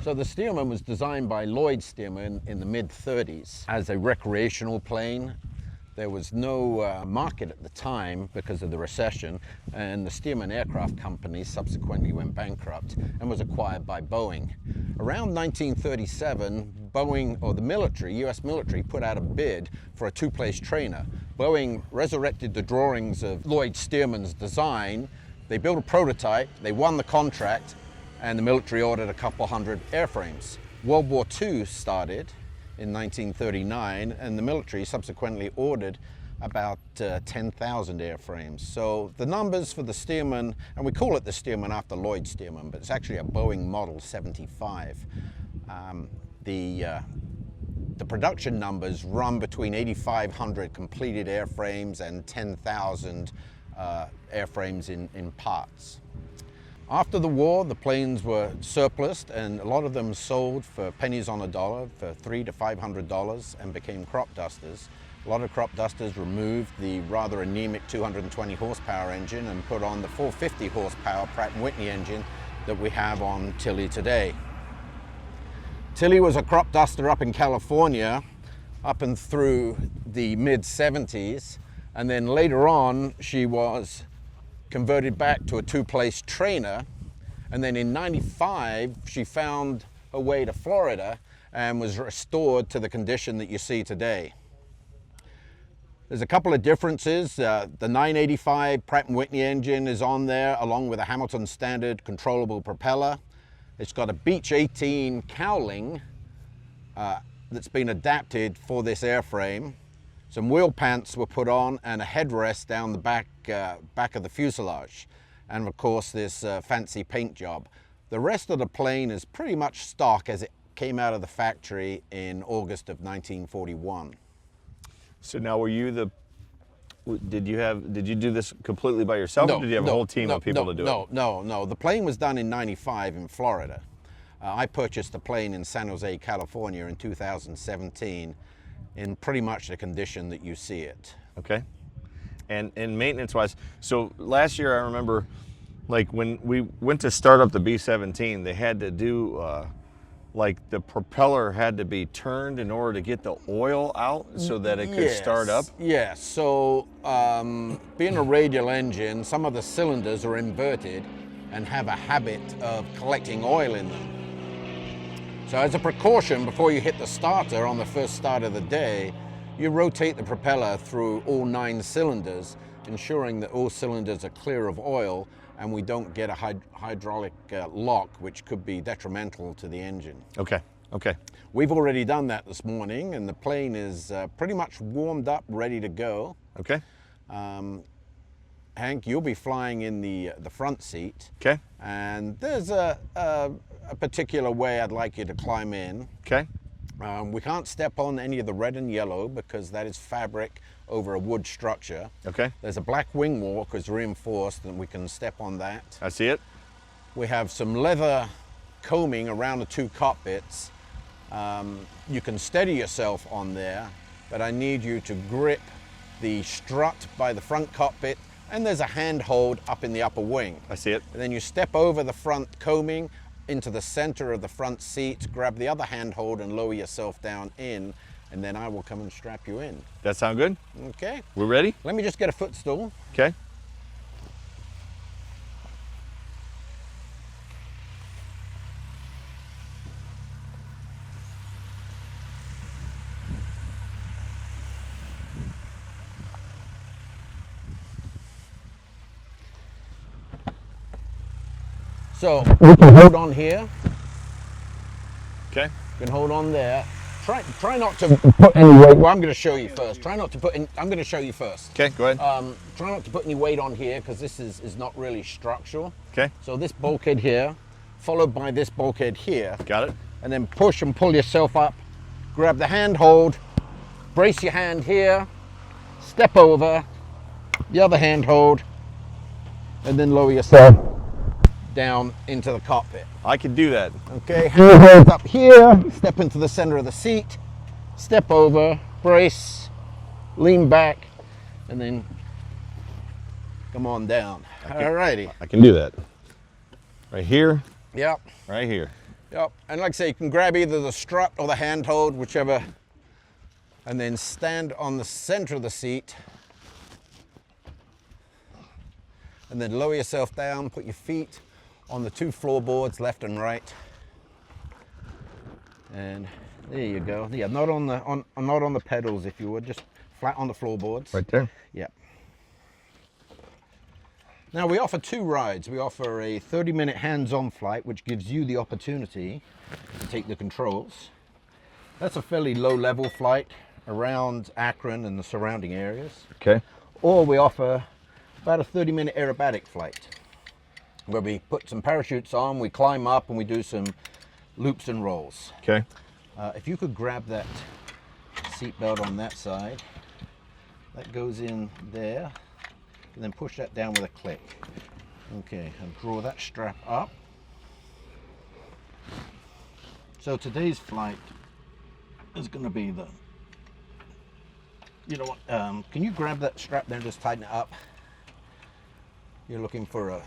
So the Stearman was designed by Lloyd Stearman in the mid-30s as a recreational plane. There was no market at the time because of the recession, and the Stearman Aircraft Company subsequently went bankrupt and was acquired by Boeing. Around 1937, Boeing, or the military, US military, put out a bid for a two-place trainer. Boeing resurrected the drawings of Lloyd Stearman's design. They built a prototype, they won the contract, and the military ordered a couple hundred airframes. World War II started in 1939, and the military subsequently ordered about 10,000 airframes. So the numbers for the Stearman, and we call it the Stearman after Lloyd Stearman, but it's actually a Boeing Model 75. The production numbers run between 8,500 completed airframes and 10,000 airframes in parts. After the war, the planes were surplused, and a lot of them sold for pennies on a dollar, for $300 to $500, and became crop dusters. A lot of crop dusters removed the rather anemic 220 horsepower engine and put on the 450 horsepower Pratt & Whitney engine that we have on Tillie today. Tillie was a crop duster up in California up and through the mid-70s, and then later on she was converted back to a two-place trainer, and then in '95 she found her way to Florida and was restored to the condition that you see today. There's a couple of differences. The 985 Pratt & Whitney engine is on there along with a Hamilton standard controllable propeller. It's got a Beech 18 cowling that's been adapted for this airframe. Some wheel pants were put on and a headrest down the back of the fuselage, and of course this fancy paint job. The rest of the plane is pretty much stock as it came out of the factory in August of 1941. So now, were you did you do this completely by yourself, or did you have a whole team of people to do it? No. The plane was done in '95 in Florida. I purchased the plane in San Jose, California in 2017. In pretty much the condition that you see it. Okay. And maintenance-wise, so last year I remember, like when we went to start up the B-17, they had to do, like the propeller had to be turned in order to get the oil out so that it could start up? Yes, so being a radial engine, some of the cylinders are inverted and have a habit of collecting oil in them. So as a precaution, before you hit the starter on the first start of the day, you rotate the propeller through all 9 cylinders, ensuring that all cylinders are clear of oil and we don't get a hydraulic lock, which could be detrimental to the engine. Okay. We've already done that this morning, and the plane is pretty much warmed up, ready to go. Okay. Hank, you'll be flying in the front seat. Okay. And there's a particular way I'd like you to climb in. Okay. We can't step on any of the red and yellow because that is fabric over a wood structure. Okay. There's a black wing walk that's reinforced, and we can step on that. I see it. We have some leather coaming around the 2 cockpits. You can steady yourself on there, but I need you to grip the strut by the front cockpit, and there's a handhold up in the upper wing. I see it. And then you step over the front coaming into the center of the front seat, grab the other handhold and lower yourself down in, and then I will come and strap you in. That sound good? Okay. We're ready? Let me just get a footstool. Okay. So we can hold on here. Okay. You can hold on there. Try not to put any weight. Well, I'm going to show you first. Try not to put in. I'm going to show you first. Okay, go ahead. Try not to put any weight on here because this is not really structural. Okay. So this bulkhead here, followed by this bulkhead here. Got it. And then push and pull yourself up. Grab the handhold. Brace your hand here. Step over. The other handhold. And then lower yourself down into the cockpit. I can do that. Okay, hands up here, step into the center of the seat, step over, brace, lean back, and then come on down. Alrighty. I can do that. Right here. Yep. Right here. Yep, and like I say, you can grab either the strut or the handhold, whichever, and then stand on the center of the seat. And then lower yourself down, put your feet on the 2 floorboards, left and right. And there you go. Yeah, not on the pedals, if you would, just flat on the floorboards. Right there? Yeah. Now we offer 2 rides. We offer a 30-minute hands-on flight, which gives you the opportunity to take the controls. That's a fairly low-level flight around Akron and the surrounding areas. Okay. Or we offer about a 30-minute aerobatic flight, where we put some parachutes on, we climb up, and we do some loops and rolls. Okay. If you could grab that seat belt on that side, that goes in there, and then push that down with a click. Okay, and draw that strap up. So today's flight is going to be the, you know what, can you grab that strap there and just tighten it up? You're looking for a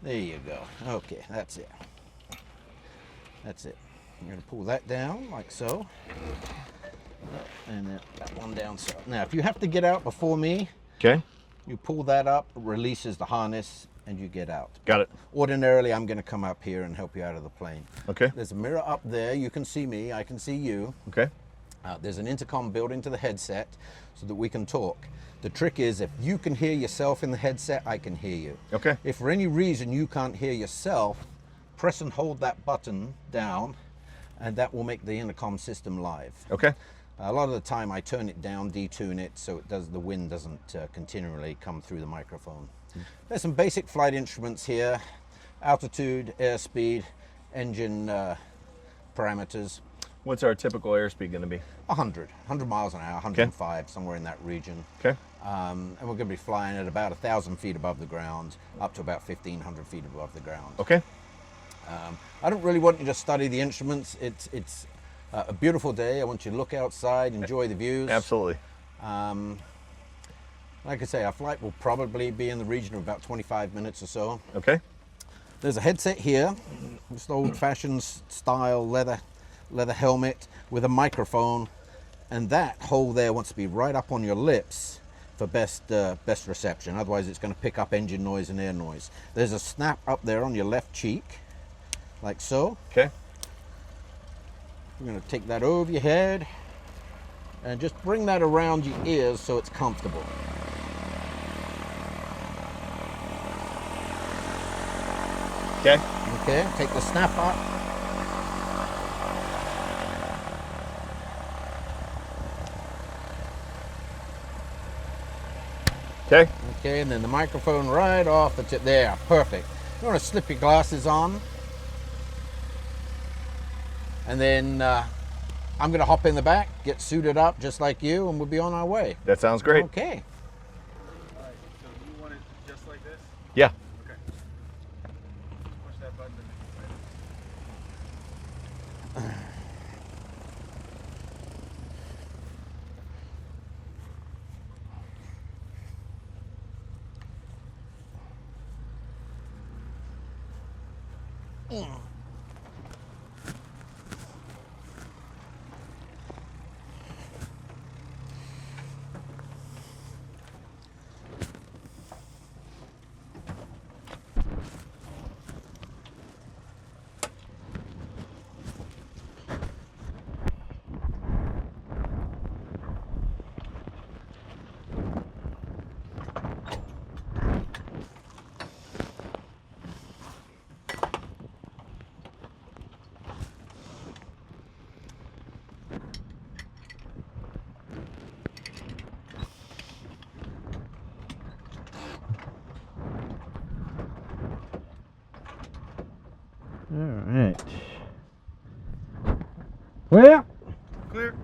there you go. Okay, that's it. That's it. You're going to pull that down like so. And then that one down so. Now, if you have to get out before me, okay, you pull that up, releases the harness, and you get out. Got it. Ordinarily, I'm going to come up here and help you out of the plane. Okay. There's a mirror up there. You can see me. I can see you. Okay. There's an intercom built into the headset so that we can talk. The trick is, if you can hear yourself in the headset, I can hear you. Okay. If for any reason you can't hear yourself, press and hold that button down, and that will make the intercom system live. Okay. A lot of the time I turn it down, detune it, so the wind doesn't continually come through the microphone. There's some basic flight instruments here: altitude, airspeed, engine parameters. What's our typical airspeed going to be? 100 miles an hour, 105, somewhere in that region. Okay. And we're going to be flying at about 1,000 feet above the ground, up to about 1,500 feet above the ground. Okay. I don't really want you to study the instruments. It's a beautiful day. I want you to look outside, enjoy the views. Absolutely. Like I say, our flight will probably be in the region of about 25 minutes or so. Okay. There's a headset here, just old-fashioned style leather helmet with a microphone, and that hole there wants to be right up on your lips for best reception. Otherwise, it's going to pick up engine noise and air noise. There's a snap up there on your left cheek, like so. Okay. We're going to take that over your head and just bring that around your ears so it's comfortable. Okay. Okay, take the snap up. Okay. Okay, and then the microphone right off the tip. There, perfect. You want to slip your glasses on. And then I'm going to hop in the back, get suited up just like you, and we'll be on our way. That sounds great. Okay. All right, so you want it just like this? Yeah. Okay. Push that button to make it All right. Well, clear.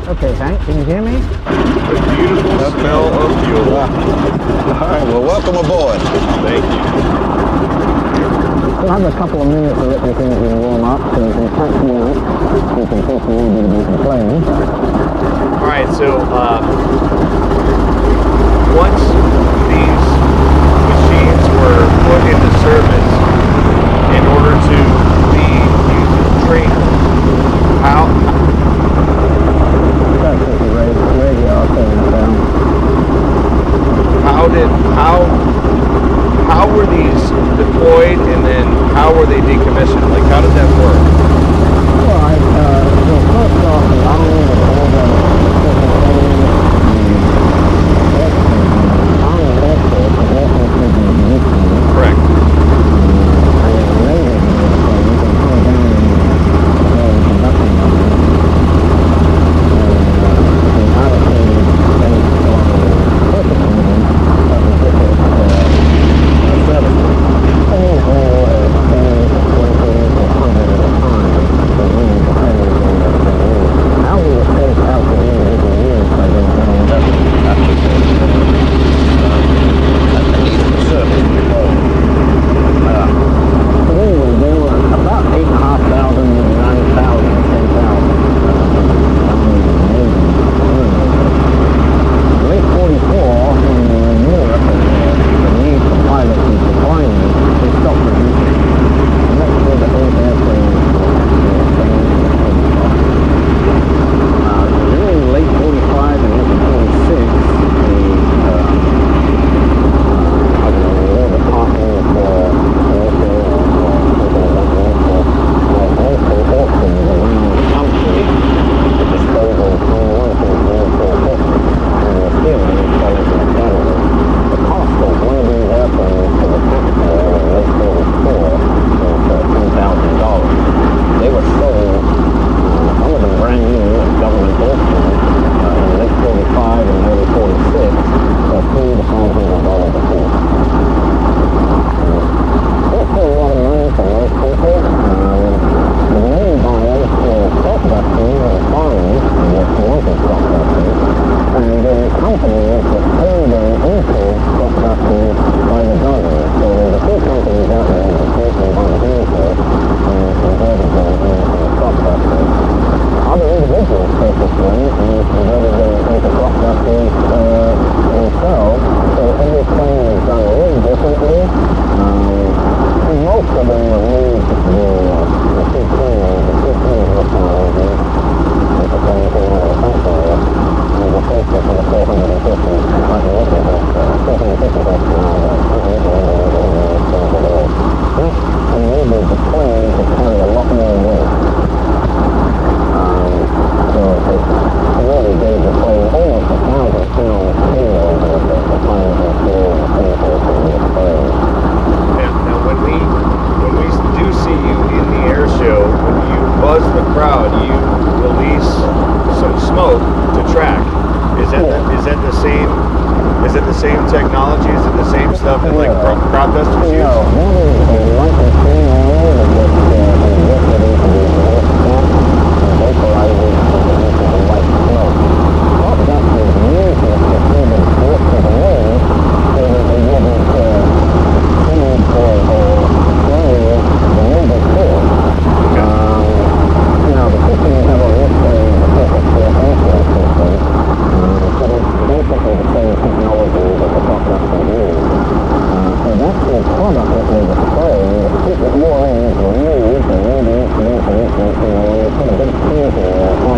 okay, Hank, can you hear me? A beautiful smell of fuel. All right, well, welcome aboard. Thank you. We'll have a couple of minutes to let this engine warm up so we can catch you out. We can talk a little bit about the plane. All right, so once these machines were put into service in order to be used as training, how were these deployed, and then how were they decommissioned? Like, how did that work? Well, first off, the Army and all the Correct. more engines were used, and maybe incidentally, you know, when you put a big cruise in there,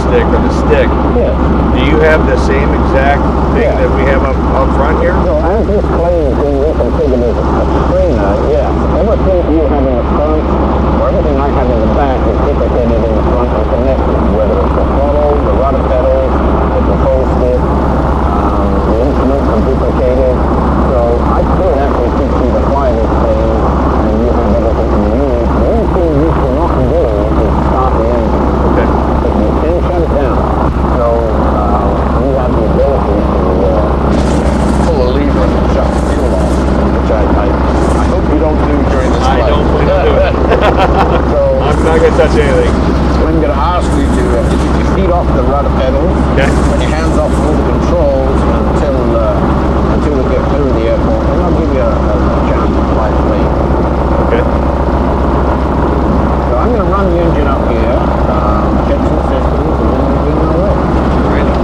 stick or the stick, Yes. do you have the same exact thing Yeah. that we have up front here? So as this plane is being reconfigured as a trainer, yes, everything you have in the front, or everything I have in the back is duplicated in the front and connected, whether it's the throttle, the rudder pedals, the control stick, the instruments are duplicated. So I could actually teach you to fly this thing, and you have everything you need. The only thing you cannot do is start the engine. Okay. But you can shut it down. So you have the ability to pull a lever and shut the fuel off, which I hope you don't do during this flight. I don't plan to do it. So I'm not going to touch anything. I'm going to ask you to keep your feet off the rudder pedals, Okay. and your hands off all the controls until we get through the airport, and I'll give you a chance to fly the plane. Okay. So I'm going to run the engine up here, check some systems, and then we'll be on our way. Ready.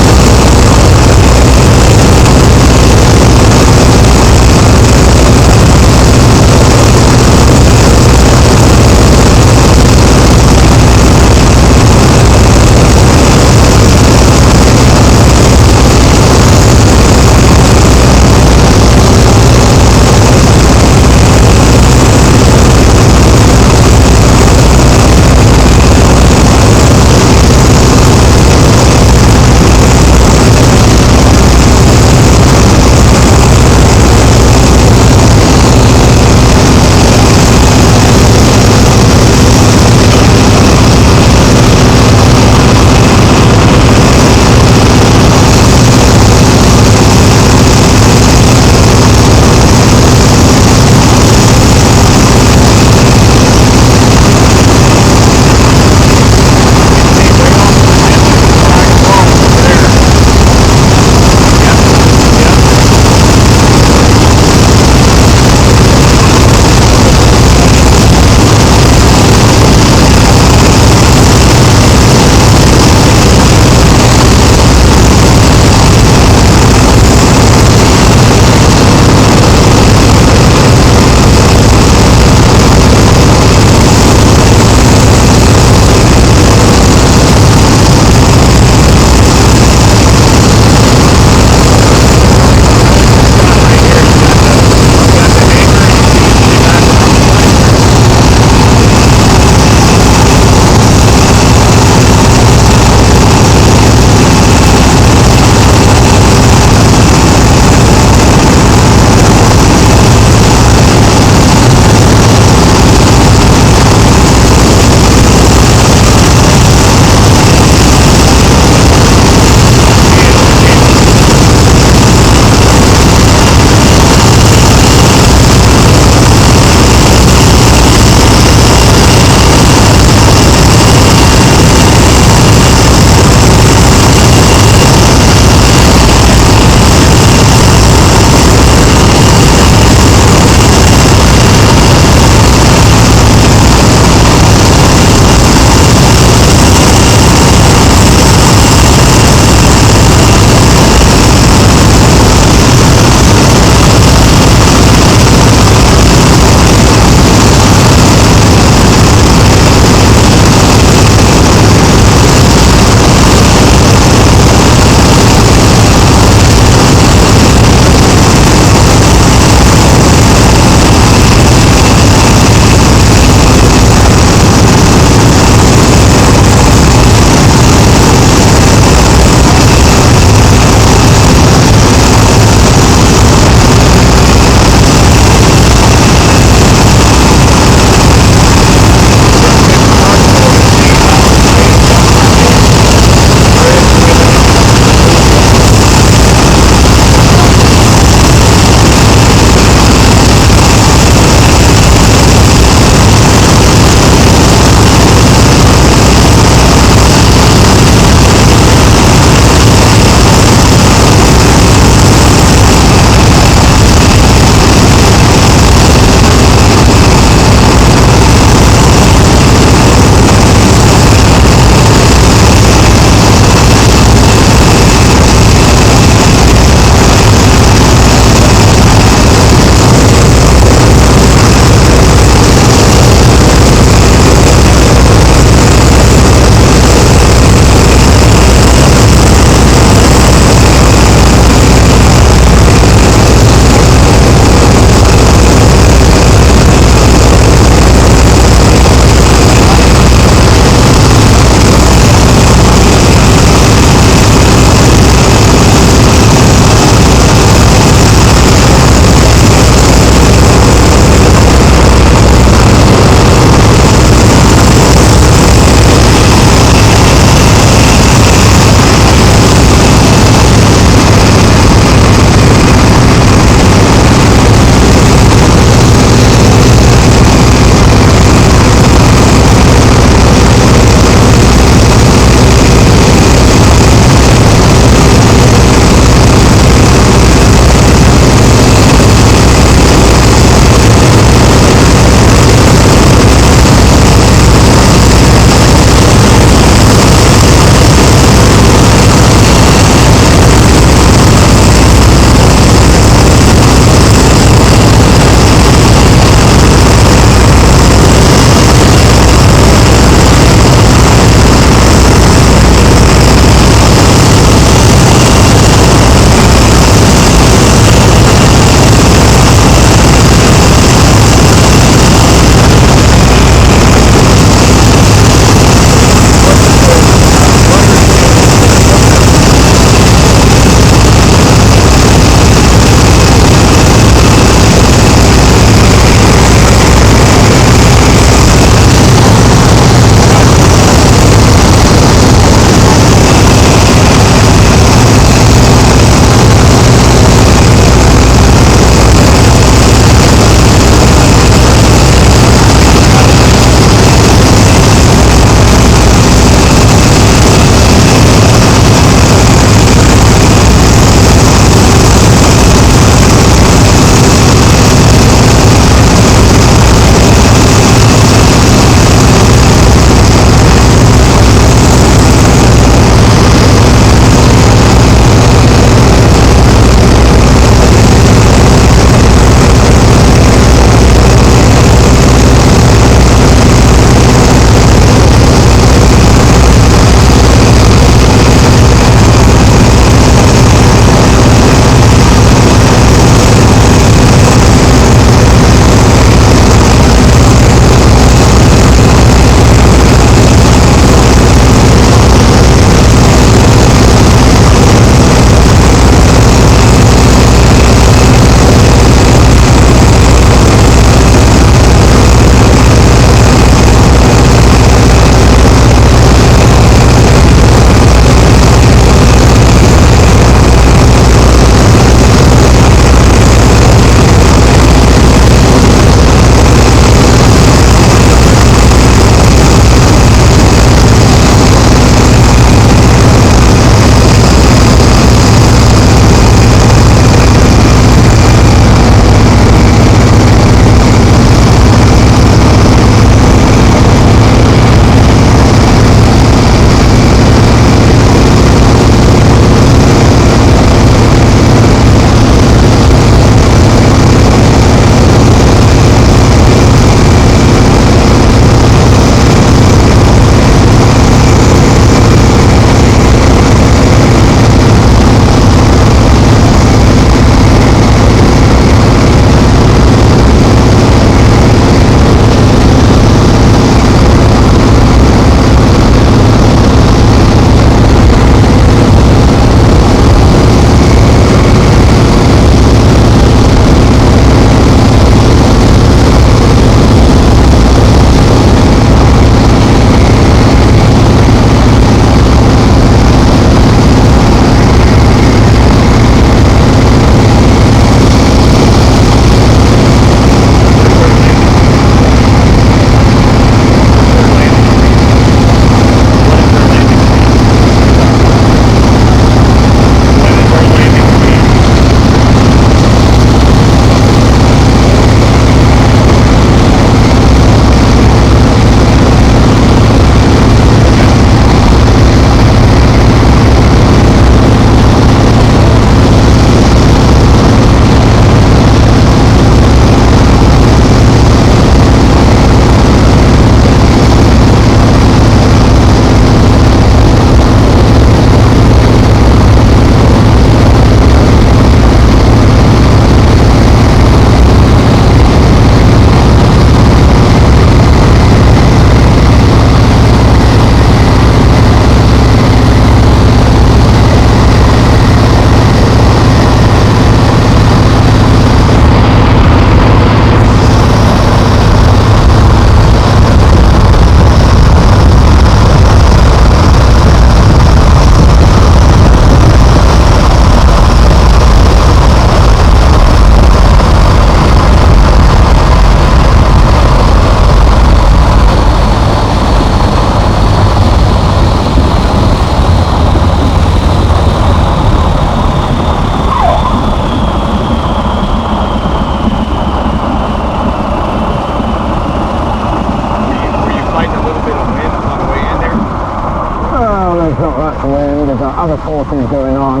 other forces going on.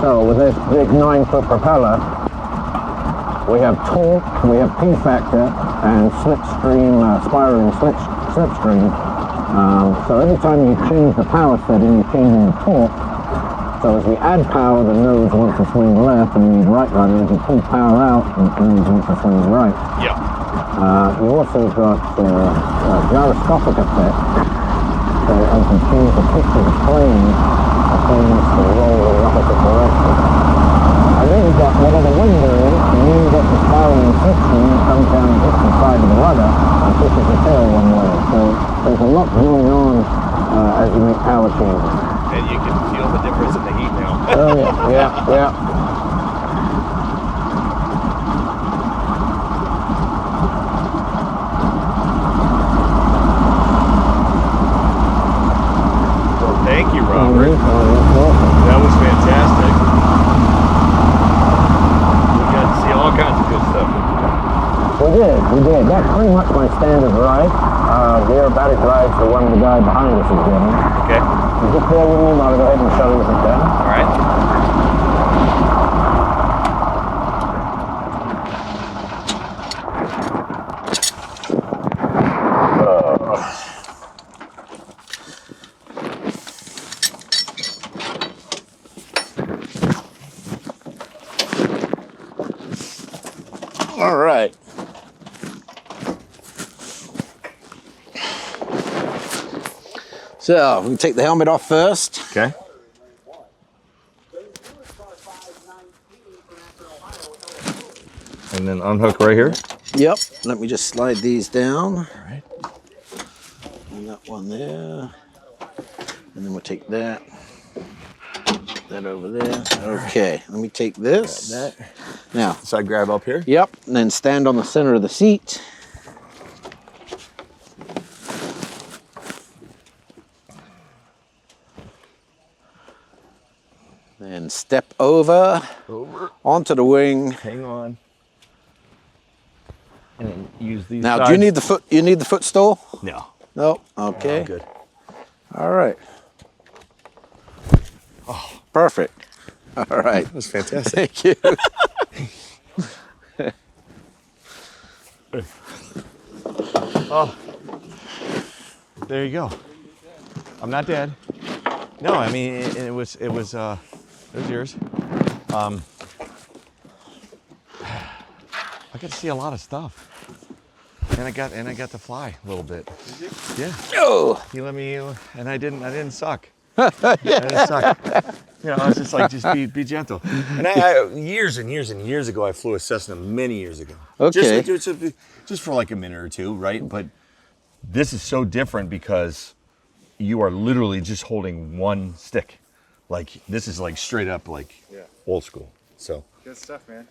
So with this big 9-foot propeller, we have torque, we have P-factor, and slipstream, spiraling slipstream. So every time you change the power setting, you're changing the torque. So as we add power, the nose wants to swing left, and you need right rudder. As you pull power out, the nose wants to swing right. Yeah. You also got a gyroscopic effect. So as you change the pitch of the plane wants to roll in the opposite direction. And then you've got whatever wind there is, and then you've got the spiraling slipstream that comes down and hits the side of the rudder and pushes the tail one way. So there's a lot going on as you make power changes. And you can feel the difference in the heat now. Oh yeah, yeah. Well, thank you, Robert. That was fantastic. We got to see all kinds of good stuff. We did. That's pretty much my standard ride. The aerobatic ride's the one the guy behind us is getting. Okay. You just bear with me while I go ahead and show you this down. All right. All right. So we can take the helmet off first. Okay. And then unhook right here. Yep. Let me just slide these down. All right. And that one there. And then we'll take that. That over there. Okay. Let me take this. That. Now. So I grab up here. Yep. And then stand on the center of the seat. Then step over onto the wing. Hang on. And then use these. Now, sides. do you need the foot? You need the footstool? No. No. Okay. Oh, good. All right. Oh, perfect. All right. That was fantastic. Thank you. Oh, there you go. I'm not dead. No, I mean it was yours. I got to see a lot of stuff, and I got to fly a little bit. Did you? Yeah. Oh. You let me, and I didn't suck. I didn't suck. You know, I was just like, be gentle. And I years and years and years ago, I flew a Cessna many years ago. Okay. Just for like a minute or two, right? But this is so different because you are literally just holding one stick. Like this is like straight up like old school. So Good stuff, man.